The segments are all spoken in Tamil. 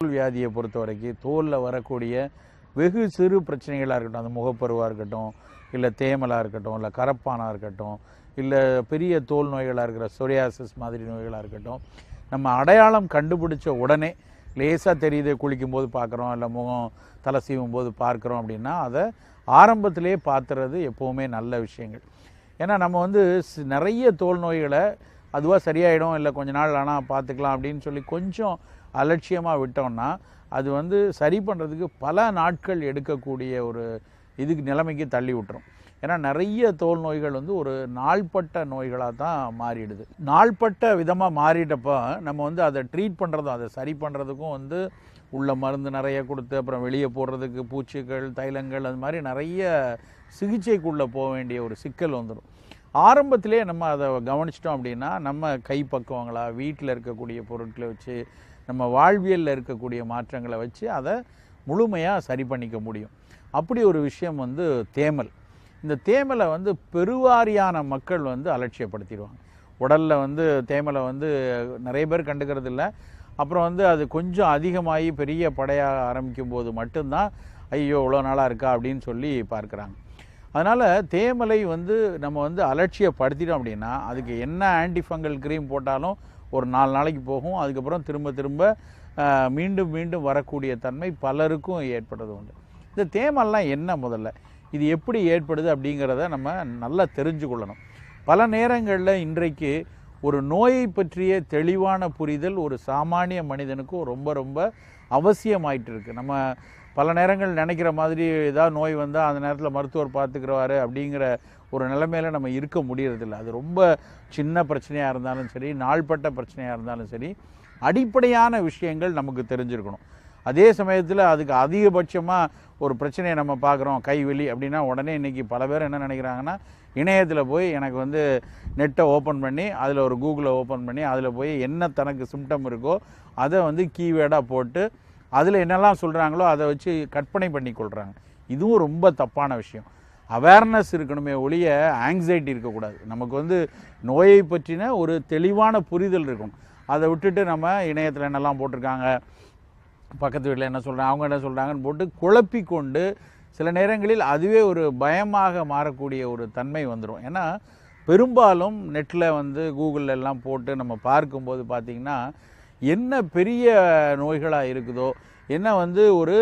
தோல் வியாதியை பொறுத்த வரைக்கும் தோலில் வரக்கூடிய வெகு சிறு பிரச்சனைகளாக இருக்கட்டும், அந்த முகப்பருவாக இருக்கட்டும், இல்லை தேமலாக இருக்கட்டும், இல்லை கரப்பானாக இருக்கட்டும், இல்லை பெரிய தோல் நோய்களாக இருக்கிற சொரியாசிஸ் மாதிரி நோய்களாக இருக்கட்டும், நம்ம அடையாளம் கண்டுபிடிச்ச உடனே லேசாக தெரியுது, குளிக்கும்போது பார்க்குறோம், இல்லை முகம் தலை சீவும் போது பார்க்குறோம் அப்படின்னா அதை ஆரம்பத்திலே பார்த்துறது எப்போவுமே நல்ல விஷயங்கள். ஏன்னா நம்ம வந்து நிறைய தோல் நோய்களை அதுவாக சரியாயிடும், இல்லை கொஞ்ச நாள் ஆனால் பார்த்துக்கலாம் அப்படின்னு சொல்லி கொஞ்சம் அலட்சியமாக விட்டோம்னா அது வந்து சரி பண்ணுறதுக்கு பல நாட்கள் எடுக்கக்கூடிய ஒரு இதுக்கு நிலைமைக்கு தள்ளி விட்டுரும். ஏன்னா நிறைய தோல் நோய்கள் வந்து ஒரு நாள்பட்ட நோய்களாக தான் மாறிடுது. நாள்பட்ட விதமாக மாறிட்டப்போ நம்ம வந்து அதை ட்ரீட் பண்ணுறதும் அதை சரி பண்ணுறதுக்கும் வந்து உள்ள மருந்து நிறைய கொடுத்து அப்புறம் வெளியே போடுறதுக்கு பூச்சிகள், தைலங்கள், அது மாதிரி நிறைய சிகிச்சைக்குள்ளே போக வேண்டிய ஒரு சிக்கல் வந்துடும். ஆரம்பத்திலே நம்ம அதை கவனிச்சிட்டோம் அப்படின்னா நம்ம கைப்பக்குவங்களாக வீட்டில் இருக்கக்கூடிய பொருட்களை வச்சு நம்ம வாழ்வியலில் இருக்கக்கூடிய மாற்றங்களை வச்சு அதை முழுமையாக சரி பண்ணிக்க முடியும். அப்படி ஒரு விஷயம் வந்து தேமல். இந்த தேமலை வந்து பெருவாரியான மக்கள் வந்து அலட்சியப்படுத்திடுவாங்க. உடலில் வந்து தேமலை வந்து நிறைய பேர் கண்டுக்கிறது இல்லை. அப்புறம் வந்து அது கொஞ்சம் அதிகமாகி பெரிய படையாக ஆரம்பிக்கும் போது மட்டும்தான் ஐயோ இவ்வளோ நாளாக இருக்கா அப்படின்னு சொல்லி பார்க்குறாங்க. அதனால் தேமலை வந்து நம்ம வந்து அலட்சியப்படுத்திட்டோம் அப்படின்னா அதுக்கு என்ன ஆன்டிஃபங்கல் க்ரீம் போட்டாலும் ஒரு 4 நாளைக்கு போகும். அதுக்கப்புறம் திரும்ப திரும்ப மீண்டும் மீண்டும் வரக்கூடிய தன்மை பலருக்கும் ஏற்படுறது உண்டு. இந்த தேமல்லாம் என்ன, முதல்ல இது எப்படி ஏற்படுது அப்படிங்கிறத நம்ம நல்லா தெரிஞ்சு கொள்ளணும். பல நேரங்களில் இன்றைக்கு ஒரு நோயை பற்றிய தெளிவான புரிதல் ஒரு சாமானிய மனிதனுக்கும் ரொம்ப ரொம்ப அவசியமாயிட்டு இருக்கு. நம்ம பல நேரங்கள் நினைக்கிற மாதிரி ஏதாவது நோய் வந்தால் அந்த நேரத்தில் மருத்துவர் பார்த்துக்கிறவாரு அப்படிங்கிற ஒரு நிலைமையில் நம்ம இருக்க முடியறதில்லை. அது ரொம்ப சின்ன பிரச்சனையாக இருந்தாலும் சரி, நாள்பட்ட பிரச்சனையாக இருந்தாலும் சரி, அடிப்படையான விஷயங்கள் நமக்கு தெரிஞ்சிருக்கணும். அதே சமயத்தில் அதுக்கு அதிகபட்சமாக ஒரு பிரச்சனையை நம்ம பார்க்குறோம், கைவலி அப்படின்னா உடனே இன்றைக்கி பல பேர் என்ன நினைக்கிறாங்கன்னா இணையத்தில் போய் எனக்கு வந்து நெட்டை ஓப்பன் பண்ணி அதில் ஒரு கூகுளை ஓப்பன் பண்ணி அதில் போய் என்ன தனக்கு சிம்டம் இருக்கோ அதை வந்து கீவேர்டாக போட்டு அதில் என்னெல்லாம் சொல்கிறாங்களோ அதை வச்சு கற்பனை பண்ணி கொள்கிறாங்க. இதுவும் ரொம்ப தப்பான விஷயம். அவேர்னஸ் இருக்கணுமே ஒழிய ஆங்ஸைட்டி இருக்கக்கூடாது. நமக்கு வந்து நோயை பற்றின ஒரு தெளிவான புரிதல் இருக்கணும். அதை விட்டுட்டு நம்ம இணையத்தில் என்னெல்லாம் போட்டிருக்காங்க, பக்கத்து வீட்டில் என்ன சொல்கிறாங்க, அவங்க என்ன சொல்கிறாங்கன்னு போட்டு குழப்பி கொண்டு சில நேரங்களில் அதுவே ஒரு பயமாக மாறக்கூடிய ஒரு தன்மை வந்துடும். ஏன்னா பெரும்பாலும் நெட்டில் வந்து கூகுளில் எல்லாம் போட்டு நம்ம பார்க்கும்போது பார்த்திங்கன்னா என்ன பெரிய நோய்களாக இருக்குதோ, என்ன வந்து ஒரு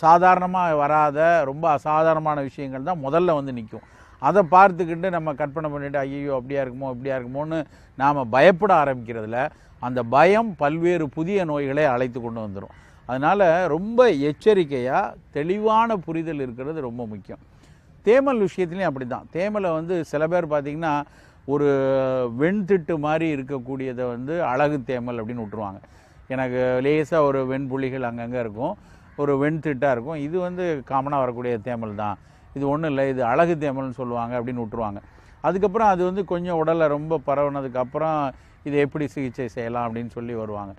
சாதாரணமாக வராத ரொம்ப அசாதாரணமான விஷயங்கள் தான் முதல்ல வந்து நிற்கும். அதை பார்த்துக்கிட்டு நம்ம கற்பனை பண்ணிவிட்டு ஐயோ அப்படியா இருக்குமோ இப்படியா இருக்குமோன்னு நாம் பயப்பட ஆரம்பிக்கிறதுல அந்த பயம் பல்வேறு புதிய நோய்களை அழைத்து கொண்டு வந்துடும். அதனால் ரொம்ப எச்சரிக்கையாக தெளிவான புரிதல் இருக்கிறது ரொம்ப முக்கியம். தேமல் விஷயத்துலையும் அப்படி தான். தேமலை வந்து சில பேர் பார்த்திங்கன்னா ஒரு வெண்திட்டு மாதிரி இருக்கக்கூடியதை வந்து அழகு தேமல் அப்படின்னு விட்டுருவாங்க. எனக்கு லேசாக ஒரு வெண்புள்ளிகள் அங்கங்கே இருக்கும், ஒரு வெண்திட்டாக இருக்கும், இது வந்து காமனாக வரக்கூடிய தேமல் தான், இது ஒன்றும் இல்லை, இது அழகு தேமல்னு சொல்லுவாங்க அப்படின்னு விட்டுருவாங்க. அதுக்கப்புறம் அது வந்து கொஞ்சம் உடலில் ரொம்ப பரவுனதுக்கப்புறம் இதை எப்படி சிகிச்சை செய்யலாம் அப்படின்னு சொல்லி வருவாங்க.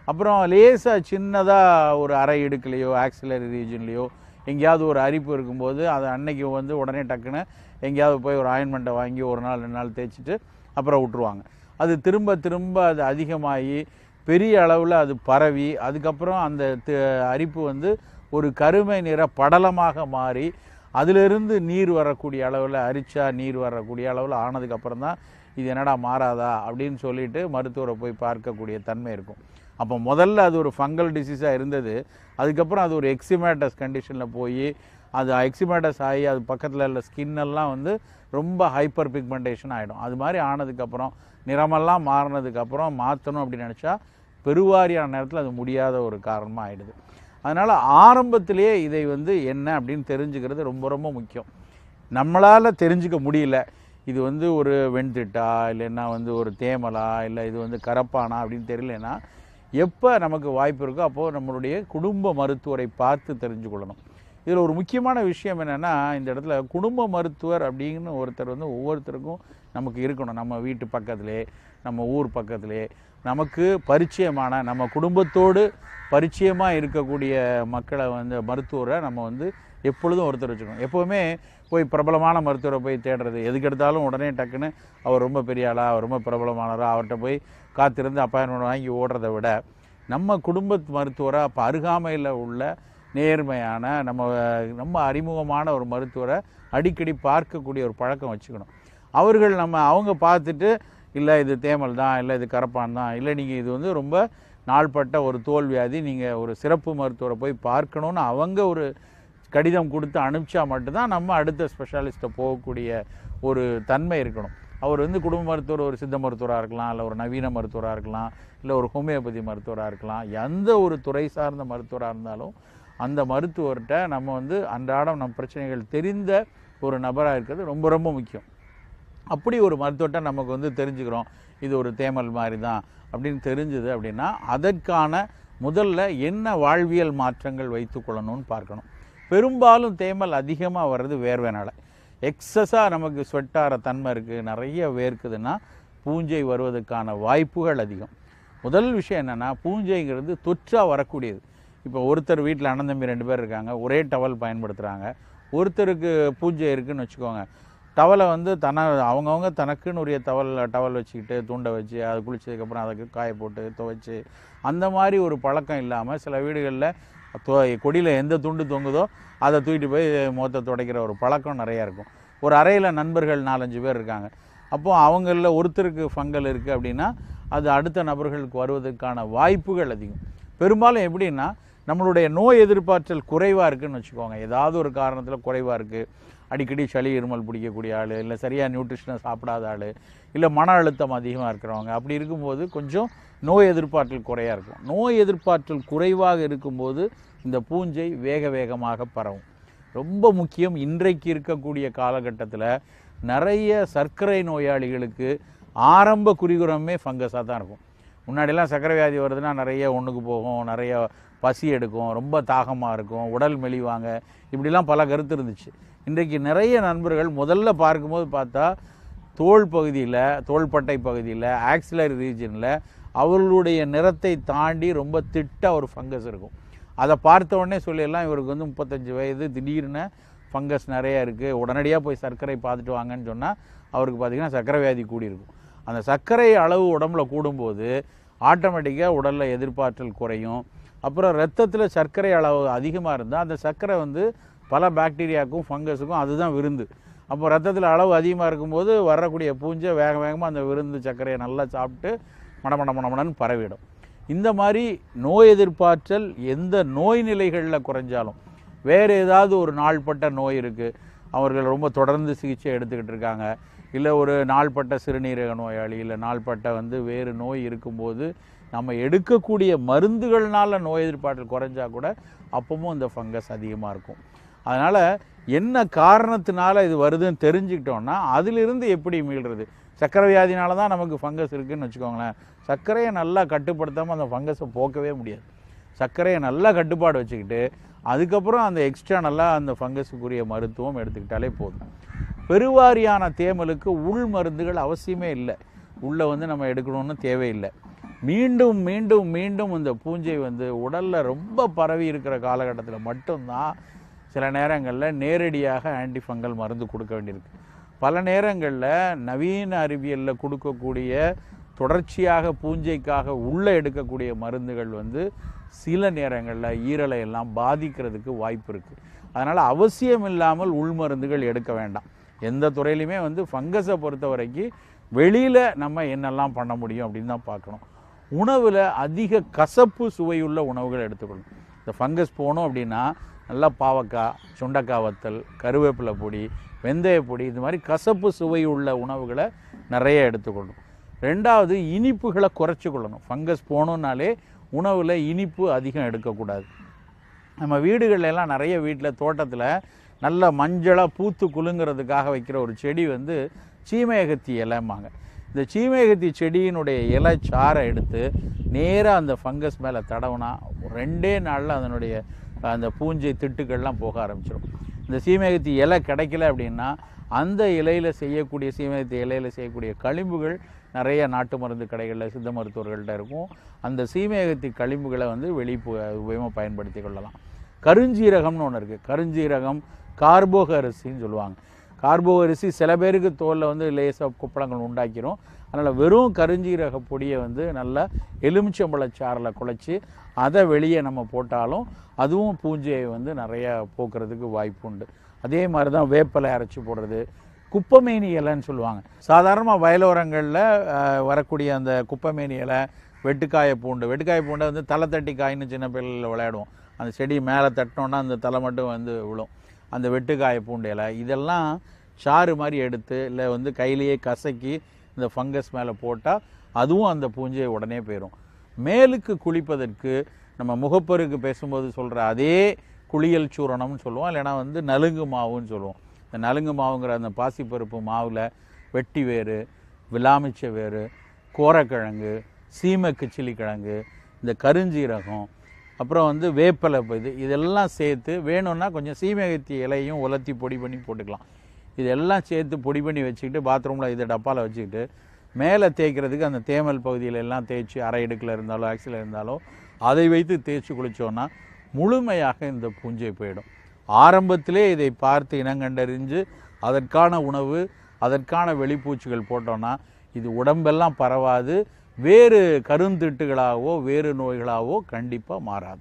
அப்புறம் லேசாக சின்னதாக ஒரு அரை இடுக்குலையோ ஆக்சிலரி ரீஜன்லேயோ எங்கேயாவது ஒரு அரிப்பு இருக்கும்போது அதை அன்னைக்கு வந்து உடனே டக்குன்னு எங்கேயாவது போய் ஒரு ஆயின்மெண்ட்டை வாங்கி ஒரு நாள் 2 நாள் தேய்ச்சிட்டு அப்புறம் விட்டுருவாங்க. அது திரும்ப திரும்ப அது அதிகமாகி பெரிய அளவில் அது பரவி அதுக்கப்புறம் அந்த அரிப்பு வந்து ஒரு கருமை நிற படலமாக மாறி அதிலிருந்து நீர் வரக்கூடிய அளவில், அரிச்சா நீர் வரக்கூடிய அளவில் ஆனதுக்கப்புறம் தான் இது என்னடா மாறாதா அப்படின்னு சொல்லிட்டு மருத்துவரை போய் பார்க்கக்கூடிய தன்மை இருக்கும். அப்போ முதல்ல அது ஒரு ஃபங்கல் டிசீஸாக இருந்தது, அதுக்கப்புறம் அது ஒரு எக்ஸிமேட்டஸ் கண்டிஷனில் போய் அது எக்ஸிமேட்டஸ் ஆகி அது பக்கத்தில் உள்ள ஸ்கின்னெல்லாம் வந்து ரொம்ப ஹைப்பர் பிக்மெண்டேஷன் ஆகிடும். அது மாதிரி ஆனதுக்கப்புறம் நிறமெல்லாம் மாறினதுக்கப்புறம் மாற்றணும் அப்படின்னு நினச்சா பெருவாரியான நேரத்தில் அது முடியாத ஒரு காரணமாக ஆகிடுது. அதனால் ஆரம்பத்திலே இதை வந்து என்ன அப்படின்னு தெரிஞ்சுக்கிறது ரொம்ப ரொம்ப முக்கியம். நம்மளால் தெரிஞ்சுக்க முடியல இது வந்து ஒரு வெண்திட்டா இல்லைன்னா வந்து ஒரு தேமலா இல்லை இது வந்து கரப்பானா அப்படின்னு தெரியலன்னா எப்போ நமக்கு வாய்ப்பு இருக்கோ அப்போது நம்மளுடைய குடும்ப மருத்துவரை பார்த்து தெரிஞ்சு கொள்ளணும். இதில் ஒரு முக்கியமான விஷயம் என்னென்னா இந்த இடத்துல குடும்ப மருத்துவர் அப்படின்னு ஒருத்தர் வந்து ஒவ்வொருத்தருக்கும் நமக்கு இருக்கணும். நம்ம வீட்டு பக்கத்திலே, நம்ம ஊர் பக்கத்திலே, நமக்கு பரிச்சயமான நம்ம குடும்பத்தோடு பரிச்சயமாக இருக்கக்கூடிய மக்களை வந்து மருத்துவரை நம்ம வந்து எப்பொழுதும் ஒருத்தர் வச்சுக்கணும். எப்போவுமே போய் பிரபலமான மருத்துவரை போய் தேடுறது, எதுக்கு எடுத்தாலும் உடனே டக்குன்னு அவர் ரொம்ப பெரிய ஆளா, அவர் ரொம்ப பிரபலமானவரா, அவர்கிட்ட போய் காத்திருந்து அப்பாயின்மெண்ட் வாங்கி ஓடுறதை விட நம்ம குடும்ப மருத்துவரை அப்போ அருகாமையில் உள்ள நேர்மையான நம்ம அறிமுகமான ஒரு மருத்துவரை அடிக்கடி பார்க்கக்கூடிய ஒரு பழக்கம் வச்சுக்கணும். அவர்கள் அவங்க பார்த்துட்டு இல்லை இது தேமல் தான், இல்லை இது கரப்பான் தான், இல்லை நீங்கள் இது வந்து ரொம்ப நாள்பட்ட ஒரு தோல் வியாதி, நீங்கள் ஒரு சிறப்பு மருத்துவரை போய் பார்க்கணுன்னு அவங்க ஒரு கடிதம் கொடுத்து அனுப்பிச்சா மட்டும்தான் நம்ம அடுத்த ஸ்பெஷாலிஸ்ட்டை போகக்கூடிய ஒரு தன்மை இருக்கணும். அவர் வந்து குடும்ப மருத்துவர் ஒரு சித்த மருத்துவராக இருக்கலாம், இல்லை ஒரு நவீன மருத்துவராக இருக்கலாம், இல்லை ஒரு ஹோமியோபதி மருத்துவராக இருக்கலாம். எந்த ஒரு துறை சார்ந்த மருத்துவராக இருந்தாலும் அந்த மருத்துவர்கிட்ட நம்ம வந்து அன்றாடம் நம் பிரச்சனைகள் தெரிந்த ஒரு நபராக இருக்கிறது ரொம்ப ரொம்ப முக்கியம். அப்படி ஒரு மருத்துவர்கிட்ட நமக்கு வந்து தெரிஞ்சுக்கிறோம் இது ஒரு தேமல் மாதிரி தான் அப்படின்னு தெரிஞ்சுது அப்படின்னா அதற்கான முதல்ல என்ன வாழ்வியல் மாற்றங்கள் வைத்து கொள்ளணும்னு பார்க்கணும். பெரும்பாலும் தேமல் அதிகமாக வர்றது வேர்வைனால. எக்ஸஸாக நமக்கு ஸ்வெட்டார தன்மை இருக்குது, நிறைய வேர்க்குதுன்னா பூஞ்சை வருவதற்கான வாய்ப்புகள் அதிகம். முதல் விஷயம் என்னென்னா, பூஞ்சைங்கிறது தொற்றாக வரக்கூடியது. இப்போ ஒருத்தர் வீட்டில் அண்ணன் தம்பி 2 பேர் இருக்காங்க, ஒரே டவல் பயன்படுத்துகிறாங்க. ஒருத்தருக்கு பூஞ்சை இருக்குதுன்னு வச்சுக்கோங்க, டவலை வந்து அவங்கவுங்க தனக்குன்னு உரிய டவல் வச்சுக்கிட்டு துண்டை வச்சு அது குளிச்சதுக்கப்புறம் அதுக்கு காய போட்டு துவைச்சி அந்த மாதிரி ஒரு பழக்கம் இல்லாமல் சில வீடுகளில் கொடியில் எந்த துண்டு தொங்குதோ அதை தூக்கிட்டு போய் முகத்தை துடைக்கிற ஒரு பழக்கம் நிறையா இருக்கும். ஒரு அறையில் நண்பர்கள் 4-5 பேர் இருக்காங்க, அப்போது அவங்களில் ஒருத்தருக்கு ஃபங்கல் இருக்குது அப்படின்னா அது அடுத்த நபர்களுக்கு வருவதற்கான வாய்ப்புகள் அதிகம். பெரும்பாலும் எப்படின்னா, நம்மளுடைய நோய் எதிர்ப்பாற்றல் குறைவாக இருக்குதுன்னு வச்சுக்கோங்க, ஏதாவது ஒரு காரணத்தில் குறைவாக இருக்குது, அடிக்கடி சளி இருமல் பிடிக்கக்கூடிய ஆள், இல்லை சரியாக நியூட்ரிஷனை சாப்பிடாத ஆள், இல்லை மன அழுத்தம் அதிகமாக இருக்கிறவங்க, அப்படி இருக்கும்போது கொஞ்சம் நோய் எதிர்ப்பாற்றல் குறையாக இருக்கும். நோய் எதிர்ப்பாற்றல் குறைவாக இருக்கும்போது இந்த பூஞ்சை வேகமாக பரவும். ரொம்ப முக்கியம், இன்றைக்கு இருக்கக்கூடிய காலகட்டத்தில் நிறைய சர்க்கரை நோயாளிகளுக்கு ஆரம்ப குறிகுறமே ஃபங்கஸாக தான் இருக்கும். முன்னாடியெல்லாம் சர்க்கரை வியாதி வருதுன்னா நிறைய ஒன்றுக்கு போகும், நிறைய பசி எடுக்கும், ரொம்ப தாகமாக இருக்கும், உடல் மெலிவாங்க, இப்படிலாம் பல கருத்து இருந்துச்சு. இன்றைக்கு நிறைய நண்பர்கள் முதல்ல பார்க்கும்போது பார்த்தா தோள்பட்டை பகுதியில் ஆக்சிலரி ரீஜனில் அவர்களுடைய நிறத்தை தாண்டி ரொம்ப திட்டாக ஒரு ஃபங்கஸ் இருக்கும். அதை பார்த்த உடனே சொல்லிடலாம் இவருக்கு வந்து 35 வயது, திடீர்னு ஃபங்கஸ் நிறையா இருக்குது, உடனடியாக போய் சர்க்கரை பார்த்துட்டு வாங்கன்னு சொன்னால் அவருக்கு பார்த்திங்கன்னா சர்க்கரை வியாதி கூடியிருக்கும். அந்த சர்க்கரை அளவு உடம்புல கூடும்போது ஆட்டோமேட்டிக்காக உடலில் எதிர்ப்பாற்றல் குறையும். அப்புறம் ரத்தத்தில் சர்க்கரை அளவு அதிகமாக இருந்தால் அந்த சர்க்கரை வந்து பல பாக்டீரியாவுக்கும் ஃபங்கஸுக்கும் அதுதான் விருந்து. அப்போ ரத்தத்தில் அளவு அதிகமாக இருக்கும்போது வரக்கூடிய பூஞ்சை வேகமாக அந்த விருந்து சர்க்கரையை நல்லா சாப்பிட்டு மடமடன்னு பரவிடும். இந்த மாதிரி நோய் எதிர்ப்பாற்றல் எந்த நோய் நிலைகளில் குறைஞ்சாலும், வேறு ஏதாவது ஒரு நாள்பட்ட நோய் இருக்குது, அவர்கள் ரொம்ப தொடர்ந்து சிகிச்சை எடுத்துக்கிட்டு இருக்காங்க, இல்லை ஒரு நாள்பட்ட சிறுநீரக நோயாளி, இல்லை நாள்பட்ட வந்து வேறு நோய் இருக்கும்போது நம்ம எடுக்கக்கூடிய மருந்துகள்னால நோய் எதிர்ப்பாற்றல் குறைஞ்சா கூட அப்பவும் இந்த ஃபங்கஸ் அதிகமாக இருக்கும். அதனால் என்ன காரணத்தினால இது வருதுன்னு தெரிஞ்சுக்கிட்டோன்னா அதிலிருந்து எப்படி மீள்றது. சர்க்கரை வியாதினால தான் நமக்கு ஃபங்கஸ் இருக்குதுன்னு வச்சுக்கோங்களேன், சர்க்கரையை நல்லா கட்டுப்படுத்தாமல் அந்த ஃபங்கஸை போக்கவே முடியாது. சர்க்கரையை நல்லா கட்டுப்பாடு வச்சுக்கிட்டு அதுக்கப்புறம் அந்த எக்ஸ்டர்னலாக அந்த ஃபங்கஸுக்குரிய மருத்துவம் எடுத்துக்கிட்டாலே போதும். பெருவாரியான தேமலுக்கு உள் மருந்துகள் அவசியமே இல்லை, உள்ளே வந்து நம்ம எடுக்கணும்னு தேவையில்லை. மீண்டும் மீண்டும் மீண்டும் இந்த பூஞ்சை வந்து உடலில் ரொம்ப பரவி இருக்கிற காலகட்டத்தில் மட்டும்தான் சில நேரங்களில் நேரடியாக ஆன்டிஃபங்கல் மருந்து கொடுக்க வேண்டியிருக்கு. பல நேரங்களில் நவீன அறிவியலில் கொடுக்கக்கூடிய தொடர்ச்சியாக பூஞ்சைக்காக உள்ளே எடுக்கக்கூடிய மருந்துகள் வந்து சில நேரங்களில் ஈரலை எல்லாம் பாதிக்கிறதுக்கு வாய்ப்பு இருக்குது. அதனால் அவசியம் இல்லாமல் உள்மருந்துகள் எடுக்க வேண்டாம். எந்த துறையிலையுமே வந்து ஃபங்கஸை பொறுத்த வரைக்கும் வெளியில் நம்ம என்னெல்லாம் பண்ண முடியும் அப்படின்னு தான் பார்க்கணும். உணவில் அதிக கசப்பு சுவையுள்ள உணவுகள் எடுத்துக்கணும். இந்த ஃபங்கஸ் போகணும் அப்படின்னா நல்லா பாவக்காய், சுண்டக்காய் வத்தல், கருவேப்பிலை பொடி, வெந்தய பொடி, இது மாதிரி கசப்பு சுவையுள்ள உணவுகளை நிறைய எடுத்துக்கொள்ளணும். ரெண்டாவது, இனிப்புகளை குறைச்சி கொள்ளணும். ஃபங்கஸ் போகணுன்னாலே உணவில் இனிப்பு அதிகம் எடுக்கக்கூடாது. நம்ம வீடுகளெல்லாம் நிறைய வீட்டில் தோட்டத்தில் நல்ல மஞ்சளாக பூத்து குலுங்கிறதுக்காக வைக்கிற ஒரு செடி வந்து சீமையகத்தி இலைம்பாங்க. இந்த சீமையகத்தி செடியினுடைய இலை சாறை எடுத்து நேராக அந்த ஃபங்கஸ் மேலே தடவுனா 2 நாளில் அதனுடைய அந்த பூஞ்சை திட்டுக்கள்லாம் போக ஆரம்பிச்சிடும். இந்த சீமையகத்தி இலை கிடைக்கல அப்படின்னா அந்த இலையில் செய்யக்கூடிய சீமையகத்தி இலையில் செய்யக்கூடிய களிம்புகள் நிறைய நாட்டு மருந்து கடைகளில் சித்த மருத்துவர்கள்ட்ட இருக்கும். அந்த சீமையகத்தி களிம்புகளை வந்து உபயோகமாக பயன்படுத்தி கொள்ளலாம். கருஞ்சீரகம்னு ஒன்று இருக்குது. கருஞ்சீரகம் கார்போக அரிசின்னு சொல்லுவாங்க. கார்போ அரிசி சில பேருக்கு தோலில் வந்து லேசாக குப்பளங்கள் உண்டாக்கிடும். அதனால் வெறும் கருஞ்சீரக பொடியை வந்து நல்லா எலுமிச்சம்பழச்சாறில் குழைச்சி அதை வெளியே நம்ம போட்டாலும் அதுவும் பூஞ்சையை வந்து நிறையா போக்குறதுக்கு வாய்ப்பு உண்டு. அதே மாதிரி தான் வேப்பலை அரைச்சி போடுறது, குப்பைமேனி இலைன்னு சொல்லுவாங்க. சாதாரணமாக வயலோரங்களில் வரக்கூடிய அந்த குப்பைமேனி இலை, வெட்டுக்காய பூண்டை வந்து தலை தட்டி காயின்னு சின்ன பிள்ளைகளில் விளையாடுவோம். அந்த செடி மேலே தட்டினோன்னா அந்த தலை மட்டும் வந்து விழும். அந்த வெட்டுக்காய பூண்டு இலை இதெல்லாம் சாறு மாதிரி எடுத்து இல்லை வந்து கையிலேயே கசக்கி இந்த ஃபங்கஸ் மேலே போட்டால் அதுவும் அந்த பூஞ்சையை உடனே போயிடும். மேலுக்கு குளிப்பதற்கு நம்ம முகப்பருக்கு பேசும்போது சொல்கிற அதே குளியல் சூரணம்னு சொல்லுவோம், இல்லைனா வந்து நலுங்கு மாவுன்னு சொல்லுவோம். இந்த நலுங்கு மாவுங்கிற அந்த பாசிப்பருப்பு மாவில் வெட்டி வேறு, விளாமிச்ச வேறு, கோரக்கிழங்கு, சீமை கிச்சிலி கிழங்கு, இந்த கருஞ்சீரகம், அப்புறம் வந்து வேப்பலை இதெல்லாம் சேர்த்து வேணும்னா கொஞ்சம் சீமையத்தி இலையும் உலர்த்தி பொடி பண்ணி போட்டுக்கலாம். இதெல்லாம் சேர்த்து பொடி பண்ணி வச்சுக்கிட்டு பாத்ரூமில் இதை டப்பாவில் வச்சுக்கிட்டு மேலே தேய்க்கிறதுக்கு அந்த தேமல் பகுதியில் எல்லாம் தேய்ச்சி அரை இடுக்கில் இருந்தாலோ ஆக்சில் இருந்தாலோ அதை வைத்து தேய்ச்சி குளித்தோன்னா முழுமையாக இந்த பூஞ்சை போயிடும். ஆரம்பத்திலே இதை பார்த்து இனங்கண்டறிஞ்சு அதற்கான உணவு, அதற்கான வெளிப்பூச்சிகள் போட்டோன்னா இது உடம்பெல்லாம் பரவாது, வேறு கருந்திட்டுகளாகவோ வேறு நோய்களாகவோ கண்டிப்பாக மாறாது.